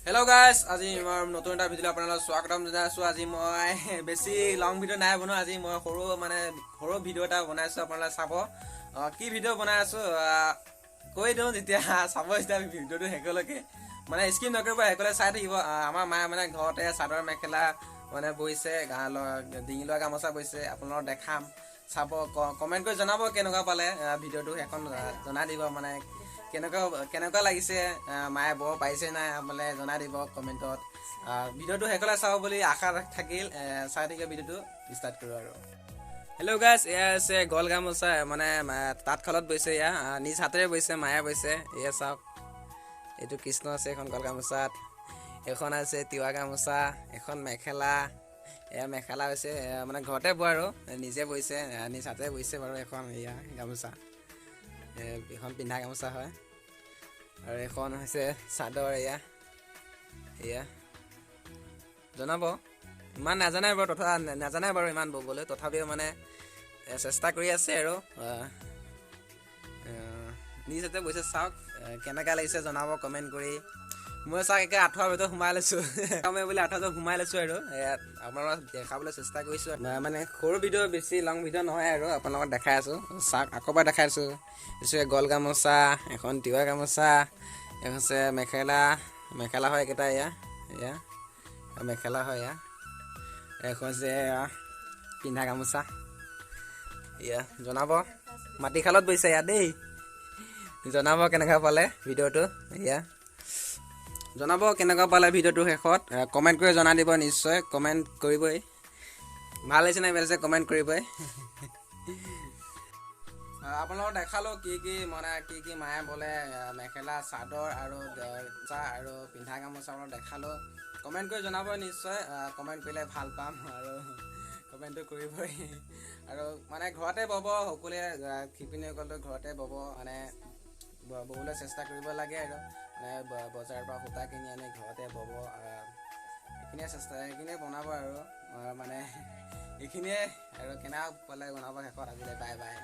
Hello guys, আজি মই নতুন এটা ভিডিঅ' আপোনালোকক স্বাগতম জনাইছো। আজি মই বেছি লং ভিডিঅ' নাই বনোৱা। আজি মই সৰু ভিডিঅ' এটা বনাইছো, আপোনালোকে চাব। কি ভিডিঅ' বনাই আছো কৈ দিওঁ, যেতিয়া চাব যেতিয়া ভিডিঅ'টো শেষলৈকে মানে স্কিপ নকৰিব, শেষলৈ চাই থাকিব। আমাৰ মায়ে মানে ঘৰতে চাদৰ মেখেলা মানে বৈছে, ডিঙি লোৱা গামোচা বৈছে, আপোনালোকক দেখাম। চাব, কমেণ্ট কৰি জনাব কেনেকুৱা পালে ভিডিঅ'টো, এখন জনাই দিব মানে কেনেকুৱা লাগিছে, মায়ে বব পাৰিছে নাই বোলে জনাই দিব কমেণ্টত। ভিডিঅ'টো শেষলৈ চাব বুলি আশা থাকিল। চাই থাকিব, ভিডিঅ'টো ষ্টাৰ্ট কৰোঁ আৰু। হেল্ল' গাইছ, এয়া আছে গল গামোচা, মানে তাঁতশালত বৈছে। এয়া নিজ হাতেৰে বৈছে, মায়ে বৈছে। এয়া চাওক, এইটো কৃষ্ণ আছে এখন গল গামোচাত। এখন আছে তিৱা গামোচা, এখন মেখেলা। এয়া মেখেলা হৈছে মানে ঘৰতে বোৱা আৰু নিজে বৈছে, নিজ হাতেৰে বৈছে বাৰু। এখন এয়া গামোচা, এখন পিন্ধা গামোচা হয়। আৰু এখন হৈছে চাদৰ। এয়া জনাব, ইমান নাজানাই বাৰু, নাজানাই বাৰু ইমান ব'বলৈ, তথাপিও মানে চেষ্টা কৰি আছে আৰু। নিজ হাতে বৈছে, চাওক কেনেকুৱা লাগিছে জনাব কমেণ্ট কৰি। মই চাওক একে আঁঠুৱাৰ ভিতৰত সোমাই লৈছোঁ বুলি আঁঠুৱাৰ ভিতৰত সোমাই লৈছোঁ আৰু ইয়াত আপোনালোকক দেখাবলৈ চেষ্টা কৰিছোঁ। মানে সৰু ভিডিঅ', বেছি লং ভিডিঅ' নহয় আৰু, আপোনালোকক দেখাই আছোঁ। চাওক, আকৌ এবাৰ দেখাই আছোঁ। গল গামোচা, এখন তিৱা গামোচা, এখন হৈছে মেখেলা হয় এইকেইটা। এয়া মেখেলা হয়। এখন হৈছে পিন্ধা গামোচা। জনাব, মাটিশালত বৈছে দেই। জনাব কেনেকুৱা পালে ভিডিঅ'টো। জনাব কেনেকুৱা পালে ভিডিঅ'টো শেষত, কমেণ্ট কৰি জনাই দিব। নিশ্চয় কমেণ্ট কৰিবই, ভাল হৈছে নাই বেয়া হৈছে কমেণ্ট কৰিবই। আপোনালোকক দেখালোঁ কি কি মায়ে বোলে, মেখেলা, চাদৰ আৰু পিন্ধা গামোচা দেখালোঁ। কমেণ্ট কৰি জনাবই নিশ্চয়, কমেণ্ট কৰিলে ভাল পাম আৰু কমেণ্টটো কৰিবই। আৰু মানে ঘৰতে ব'ব, সকলোৱে শিপিনীসকলটো ঘৰতে ব'ব, মানে ব'বলৈ চেষ্টা কৰিব লাগে আৰু। মানে বজাৰৰ পৰা সূতা কিনি আনি ঘৰতে ব'ব, সেইখিনিয়ে বনাব আৰু। মানে এইখিনিয়ে আৰু, কেনেকুৱা পালে বনাব শেষত। আজিলৈ বাই বাই।